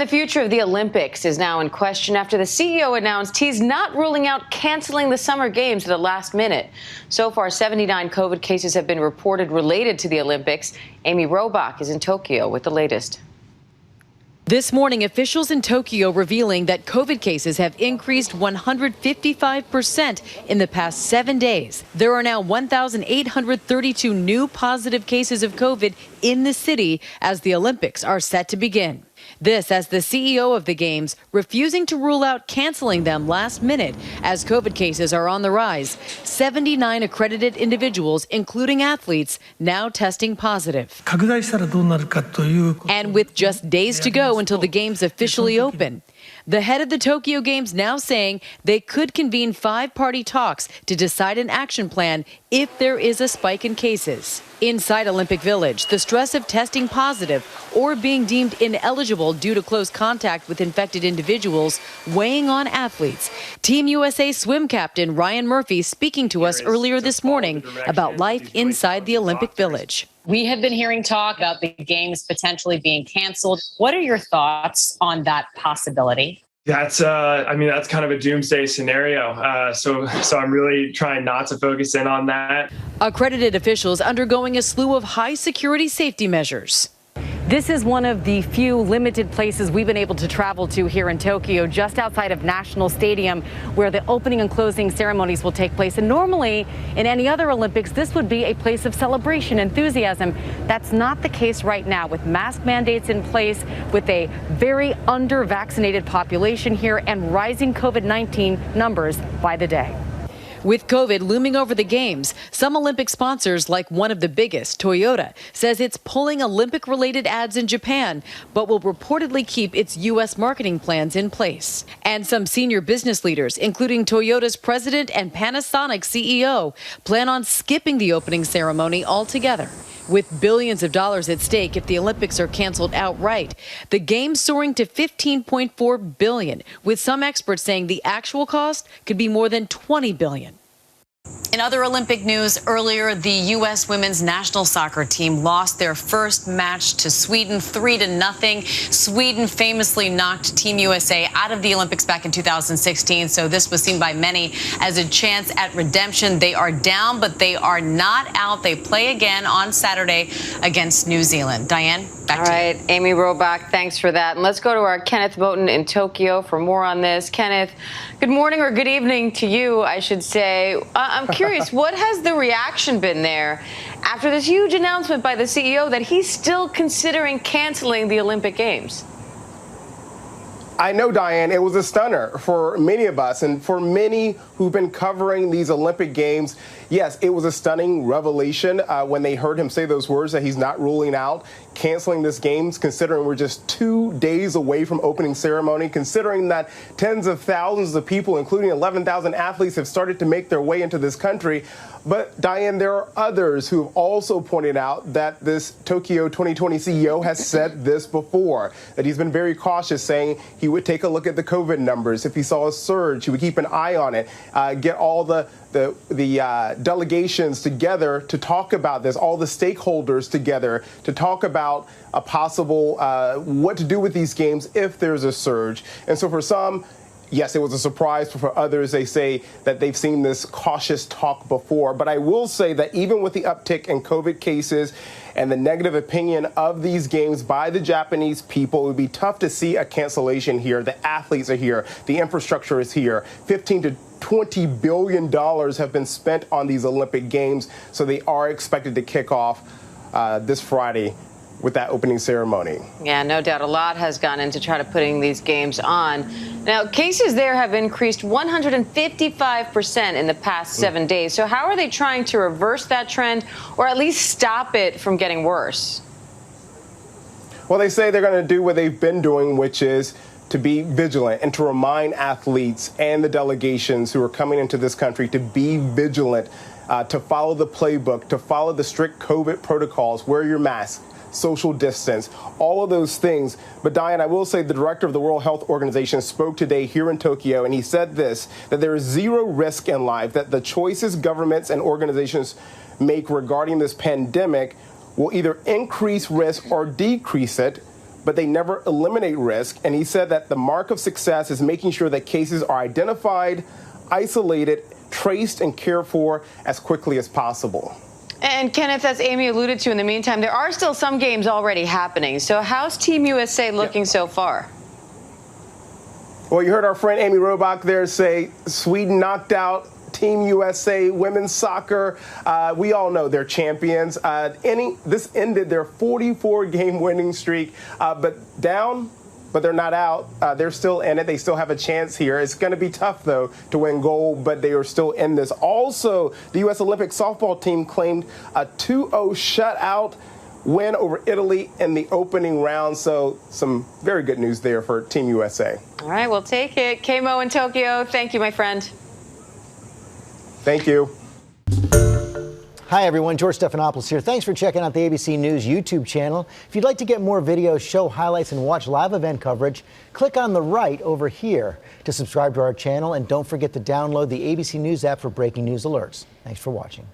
The future of the Olympics is now in question after the CEO announced he's not ruling out canceling the Summer Games at the last minute. So far, 79 COVID cases have been reported related to the Olympics. Amy Robach is in Tokyo with the latest. This morning, officials in Tokyo revealing that COVID cases have increased 155% in the past 7 days. There are now 1,832 new positive cases of COVID in the city as the Olympics are set to begin. This as the CEO of the Games refusing to rule out canceling them last minute as COVID cases are on the rise. 79 accredited individuals, including athletes, now testing positive. And with just days to go until the Games officially open, the head of the Tokyo Games now saying they could convene 5-party talks to decide an action plan if there is a spike in cases. Inside Olympic Village, the stress of testing positive or being deemed ineligible due to close contact with infected individuals weighing on athletes. Team USA swim captain Ryan Murphy speaking to us earlier this morning about life inside the Olympic Village. We have been hearing talk about the Games potentially being canceled. What are your thoughts on that possibility? That's kind of a doomsday scenario. So I'm really trying not to focus in on that. Accredited officials undergoing a slew of high security safety measures. This is one of the few limited places we've been able to travel to here in Tokyo, just outside of National Stadium, where the opening and closing ceremonies will take place. And normally, in any other Olympics, this would be a place of celebration, enthusiasm. That's not the case right now, with mask mandates in place, with a very under-vaccinated population here, and rising COVID-19 numbers by the day. With COVID looming over the Games, some Olympic sponsors, like one of the biggest, Toyota, says it's pulling Olympic-related ads in Japan, but will reportedly keep its U.S. marketing plans in place. And some senior business leaders, including Toyota's president and Panasonic CEO, plan on skipping the opening ceremony altogether. With billions of dollars at stake if the Olympics are canceled outright, the Games soaring to $15.4 billion, with some experts saying the actual cost could be more than $20 billion. In other Olympic news, earlier, the U.S. women's national soccer team lost their first match to Sweden 3-0. Sweden famously knocked Team USA out of the Olympics back in 2016, so this was seen by many as a chance at redemption. They are down, but they are not out. They play again on Saturday against New Zealand. Diane, back to you. All right, Amy Robach, thanks for that. And let's go to our Kenneth Moten in Tokyo for more on this. Kenneth, good morning or good evening to you, I should say. I'm curious, what has the reaction been there after this huge announcement by the CEO that he's still considering canceling the Olympic Games? I know, Diane, it was a stunner for many of us and for many who've been covering these Olympic Games. Yes, it was a stunning revelation when they heard him say those words that he's not ruling out canceling this Games, considering we're just 2 days away from opening ceremony, considering that tens of thousands of people, including 11,000 athletes, have started to make their way into this country. But, Diane, there are others who have also pointed out that this Tokyo 2020 CEO has said this before, that he's been very cautious, saying he would take a look at the COVID numbers. If he saw a surge, he would keep an eye on it, get all the delegations together to talk about this, all the stakeholders together to talk about a possible what to do with these games if there's a surge. And so for some, yes, it was a surprise. For others, they say that they've seen this cautious talk before. But I will say that even with the uptick in COVID cases and the negative opinion of these games by the Japanese people, it would be tough to see a cancellation here. The athletes are here. The infrastructure is here. $15 to $20 billion have been spent on these Olympic Games, so they are expected to kick off this Friday with that opening ceremony. Yeah, no doubt. A lot has gone into try to putting these games on. Now, cases there have increased 155% in the past 7 days. So how are they trying to reverse that trend or at least stop it from getting worse? Well, they say they're going to do what they've been doing, which is to be vigilant and to remind athletes and the delegations who are coming into this country to be vigilant, to follow the playbook, to follow the strict COVID protocols, wear your mask, social distance, all of those things. But Diane, I will say the director of the World Health Organization spoke today here in Tokyo, and he said this, that there is zero risk in life, that the choices governments and organizations make regarding this pandemic will either increase risk or decrease it, but they never eliminate risk. And he said that the mark of success is making sure that cases are identified, isolated, traced, and cared for as quickly as possible. And Kenneth, as Amy alluded to in the meantime, there are still some games already happening. So how's Team USA looking so far? Well, you heard our friend Amy Robach there say Sweden knocked out Team USA women's soccer. We all know they're champions. This ended their 44-game winning streak, but they're not out. They're still in it. They still have a chance here. It's going to be tough, though, to win gold, but they are still in this. Also, the U.S. Olympic softball team claimed a 2-0 shutout win over Italy in the opening round. So some very good news there for Team USA. All right, we'll take it. K-Mo in Tokyo, thank you, my friend. Thank you. Hi, everyone. George Stephanopoulos here. Thanks for checking out the ABC News YouTube channel. If you'd like to get more videos, show highlights, and watch live event coverage, click on the right over here to subscribe to our channel. And don't forget to download the ABC News app for breaking news alerts. Thanks for watching.